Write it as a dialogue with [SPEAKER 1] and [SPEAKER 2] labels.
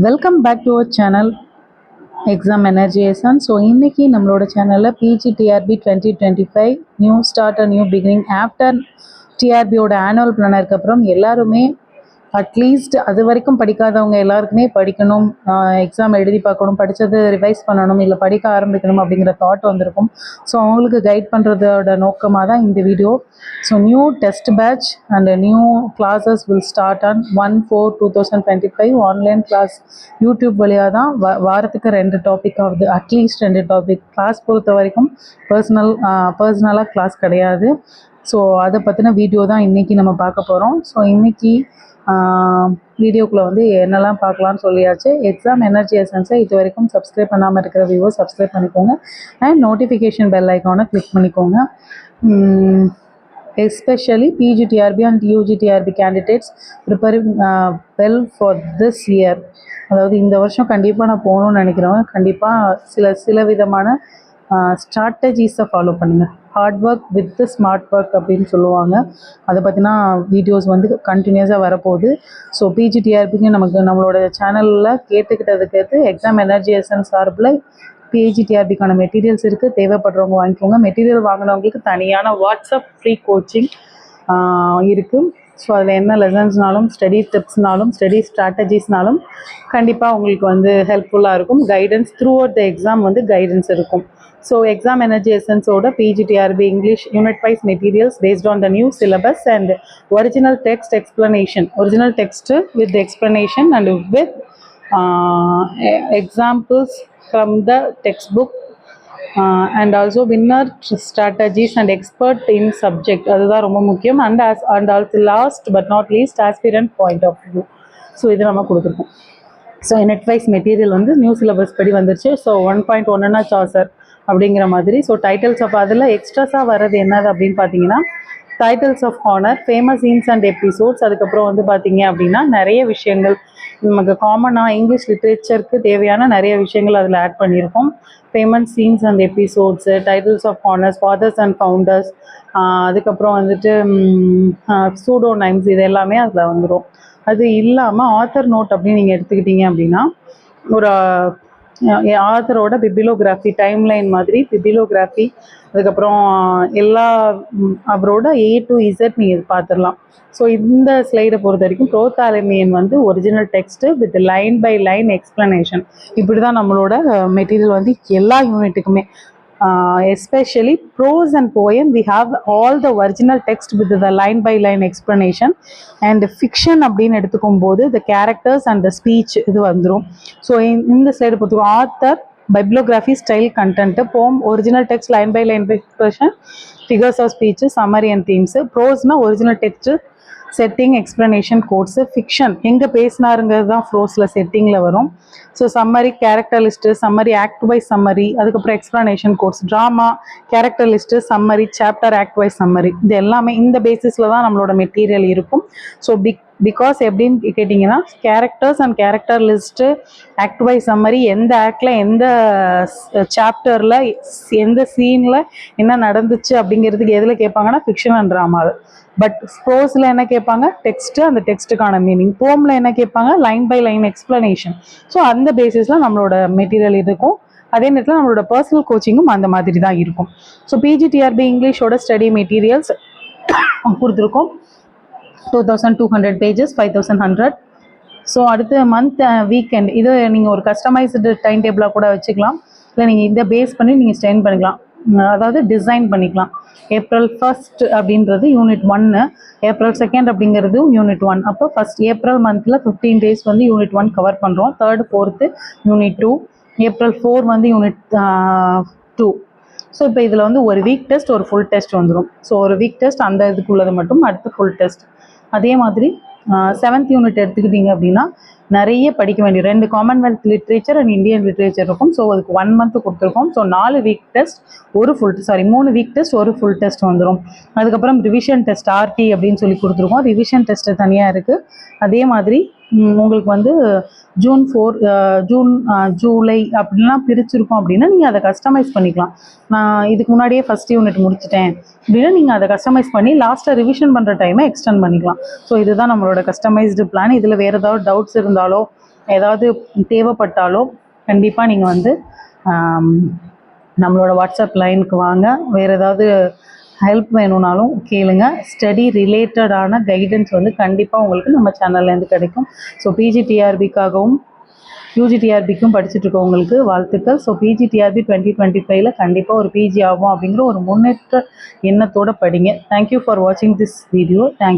[SPEAKER 1] Welcome back to our channel Exam Energization. So இன்றைக்கி நம்மளோட சேனலில் PGTRB 2025 new start new beginning after டிஆர்பியோட annual பிளானருக்கு அப்புறம் எல்லாருமே அட்லீஸ்ட் அது வரைக்கும் படிக்காதவங்க எல்லாருக்குமே படிக்கணும், எக்ஸாம் எழுதி பார்க்கணும், படித்தது ரிவைஸ் பண்ணணும், இல்லை படிக்க ஆரம்பிக்கணும் அப்படிங்கிற தாட் வந்திருக்கும். ஸோ அவங்களுக்கு கைட் பண்ணுறதோட நோக்கமாக தான் இந்த video. So new test batch and new classes will start on 1/4/2025 online class. YouTube வழியாக தான் வாரத்துக்கு 2 டாபிக் ஆகுது, அட்லீஸ்ட் 2 டாபிக். கிளாஸ் பொறுத்த வரைக்கும் பர்சனலாக கிளாஸ் கிடையாது. ஸோ அதை பற்றின வீடியோ தான் இன்றைக்கி நம்ம பார்க்க போகிறோம். ஸோ இன்றைக்கி வீடியோக்குள்ளே வந்து என்னெல்லாம் பார்க்கலான்னு சொல்லியாச்சு. எக்ஸாம் எனர்ஜி எசன்ஸை இது வரைக்கும் சப்ஸ்கிரைப் பண்ணாமல் இருக்கிற வியூவர்ஸ் சப்ஸ்கிரைப் பண்ணிக்கோங்க அண்ட் நோட்டிஃபிகேஷன் பெல் ஐக்கானை கிளிக் பண்ணிக்கோங்க. Especially PGTRB and UGTRB candidates preparing well for this year. அதாவது இந்த வருஷம் கண்டிப்பாக நான் போகணுன்னு நினைக்கிறவங்க கண்டிப்பாக சில விதமான ஸ்ட்ராட்டஜிஸை ஃபாலோ பண்ணுங்கள். Hard work with smart work அப்படின்னு சொல்லுவாங்க. அதை பற்றினா வீடியோஸ் வந்து கண்டினியூஸாக வரப்போகுது. ஸோ பிஜிடிஆர்பிக்கு நம்மளோட சேனலில் கேட்டுக்கிட்டதுக்கு எக்ஸாம் எனர்ஜி எசன்ஸ் சார்பில் பிஜிடிஆர்பிக்கான மெட்டீரியல்ஸ் இருக்குது. தேவைப்படுறவங்க வாங்கிக்கோங்க. மெட்டீரியல் வாங்கினவங்களுக்கு தனியான வாட்ஸ்அப் ஃப்ரீ கோச்சிங் இருக்குது. ஸோ அதில் என்ன லெசன்ஸ்னாலும், ஸ்டடி டிப்ஸ்னாலும், ஸ்டடி ஸ்ட்ராட்டஜிஸ்னாலும் கண்டிப்பாக உங்களுக்கு வந்து ஹெல்ப்ஃபுல்லாக இருக்கும். Guidance throughout the exam வந்து கைடன்ஸ் இருக்கும். ஸோ எக்ஸாம் எனர்ஜி எசன்ஸோட PGTRB English unit wise materials based on the new syllabus and original text explanation, original text with explanation and with examples from the textbook and also winner strategies and expert in subject. அதுதான் ரொம்ப முக்கியம். and also last but not least aspirant point of view. So இது நம்ம கொடுத்துருக்கோம். So unit wise material வந்து new syllabus படி வந்துருச்சு. So 1.1னா Chaucer அப்படிங்கிற மாதிரி. ஸோ டைட்டில்ஸ் ஆஃப் அதில் எக்ஸ்ட்ராஸாக வர்றது என்னது அப்படின்னு பார்த்தீங்கன்னா titles of honour, famous scenes and episodes. அதுக்கப்புறம் வந்து பார்த்தீங்க அப்படின்னா நிறைய விஷயங்கள் நமக்கு காமனாக இங்கிலீஷ் லிட்ரேச்சருக்கு தேவையான நிறைய விஷயங்கள் அதில் ஆட் பண்ணியிருக்கோம். Famous scenes and episodes, titles of honours, fathers and founders, அதுக்கப்புறம் வந்துட்டு சூடோ நைம்ஸ், இது எல்லாமே அதில் வந்துடும். அது இல்லாமல் ஆத்தர் நோட் அப்படின்னு நீங்கள் எடுத்துக்கிட்டீங்க அப்படின்னா ஒரு ஆத்தரோட பிபிலோகிராஃபி, டைம்லைன் மாதிரி பிபிலோகிராஃபி, அதுக்கப்புறம் எல்லா அவரோட A to Z நீங்கள் பார்த்துடலாம். ஸோ இந்த ஸ்லைடை பொறுத்த வரைக்கும் ப்ரோத்தாலமியன் வந்து original text with line by line explanation. இப்படி தான் நம்மளோட மெட்டீரியல் வந்து எல்லா யூனிட்டுக்குமே. Especially prose and poem, we have all the original text with the line by line explanation. and fiction அப்படின்னு எடுத்துக்கும் போது the characters and the speech இது வந்துடும். ஸோ இந்த ஸ்லைடு பொறுத்து author, bibliography, style, content, poem, original text, line by line expression, figures of speech, summary and themes. prose na original text, setting, explanation, quotes. Fiction எங்கே பேசினாருங்கிறது தான் ப்ரோஸில் செட்டிங்கில் வரும். So summary, character list, summary, act wise summary, அதுக்கப்புறம் explanation, quotes. Drama, character list, summary, chapter, act wise summary. இது எல்லாமே இந்த பேசிஸில் தான் நம்மளோட மெட்டீரியல் இருக்கும். ஸோ பிகாஸ் எப்படின்னு கேட்டிங்கன்னா characters and character list, act wise summary, எந்த ஆக்டில் எந்த சாப்டரில் எந்த சீனில் என்ன நடந்துச்சு அப்படிங்கிறதுக்கு எதில் கேட்பாங்கன்னா ஃபிக்ஷன் அண்ட் ட்ராமாவில். பட் ப்ரோஸில் என்ன கேட்பாங்க, டெக்ஸ்ட்டு, அந்த டெக்ஸ்ட்டுக்கான மீனிங். போமில் என்ன கேட்பாங்க, line by line explanation. So அந்த பேசிஸில் நம்மளோட மெட்டீரியல் இருக்கும். அதே நேரத்தில் நம்மளோட பர்சனல் கோச்சிங்கும் அந்த மாதிரி தான் இருக்கும். ஸோ பிஜிடிஆர்பி இங்கிலீஷோட ஸ்டடி மெட்டீரியல்ஸ் கொடுத்துருக்கோம். 2200 pages, 5100. ஸோ அடுத்த மந்த் வீக்கெண்ட் இது நீங்கள் ஒரு கஸ்டமைஸ்டு டைம் டேபிளாக கூட வச்சுக்கலாம். இல்லை நீங்கள் இதை பேஸ் பண்ணி நீங்கள் ஸ்டெயின் பண்ணிக்கலாம், அதாவது டிசைன் பண்ணிக்கலாம். April 1st அப்படின்றது யூனிட் 1, April 2nd அப்படிங்கிறது யூனிட் 1. அப்போ ஃபஸ்ட் ஏப்ரல் மந்தில் 15 days வந்து யூனிட் 1 கவர் பண்ணுறோம். 3rd 4th யூனிட் 2, April 4 வந்து யூனிட் 2. ஸோ இப்போ இதில் வந்து ஒரு வீக் டெஸ்ட், ஒரு ஃபுல் டெஸ்ட் வந்துடும். ஸோ ஒரு வீக் டெஸ்ட் அந்த இதுக்குள்ளது மட்டும், அடுத்து ஃபுல் டெஸ்ட். அதே மாதிரி 7th யூனிட் எடுத்துக்கிட்டிங்க அப்படின்னா நிறைய படிக்க வேண்டிய 2 Commonwealth literature and Indian literature இருக்கும். ஸோ அதுக்கு 1 month கொடுத்துருக்கோம். ஸோ 3 வீக் டெஸ்ட், ஒரு ஃபுல் டெஸ்ட் வந்துடும். அதுக்கப்புறம் ரிவிஷன் டெஸ்ட், RT அப்படின்னு சொல்லி கொடுத்துருக்கோம். ரிவிஷன் டெஸ்ட்டு தனியாக இருக்குது. அதே மாதிரி உங்களுக்கு வந்து ஜூன் 4, ஜூலை அப்படின்லாம் பிரிச்சிருக்கோம் அப்படின்னா நீங்கள் அதை கஸ்டமைஸ் பண்ணிக்கலாம். நான் இதுக்கு முன்னாடியே ஃபஸ்ட் யூனிட் முடிச்சிட்டேன் அப்படின்னா நீங்கள் அதை கஸ்டமைஸ் பண்ணி லாஸ்ட்டாக ரிவிஷன் பண்ணுற டைமை எக்ஸ்டெண்ட் பண்ணிக்கலாம். ஸோ இதுதான் நம்மளோட கஸ்டமைஸ்டு பிளான். இதில் வேறு ஏதாவது டவுட்ஸ் இருந்தாலோ ஏதாவது தேவைப்பட்டாலோ கண்டிப்பாக நீங்கள் வந்து நம்மளோட வாட்ஸ்அப் லைனுக்கு வாங்க. வேறு ஏதாவது ஹெல்ப் வேணும்னாலும் கேளுங்க. ஸ்டடி ரிலேட்டடான கைடன்ஸ் வந்து கண்டிப்பாக உங்களுக்கு நம்ம சேனல்லேருந்து கிடைக்கும். ஸோ பிஜிடிஆர்பிக்காகவும் யூஜிடிஆர்பிக்கும் படிச்சுட்ருக்கவங்களுக்கு வாழ்த்துக்கள். ஸோ பிஜிடிஆர்பி 2025 கண்டிப்பாக ஒரு பிஜி ஆகும் அப்படிங்கிற ஒரு முன்னேற்ற எண்ணத்தோடு படிங்க. தேங்க்யூ ஃபார் வாட்சிங் திஸ் வீடியோ. தேங்க்யூ.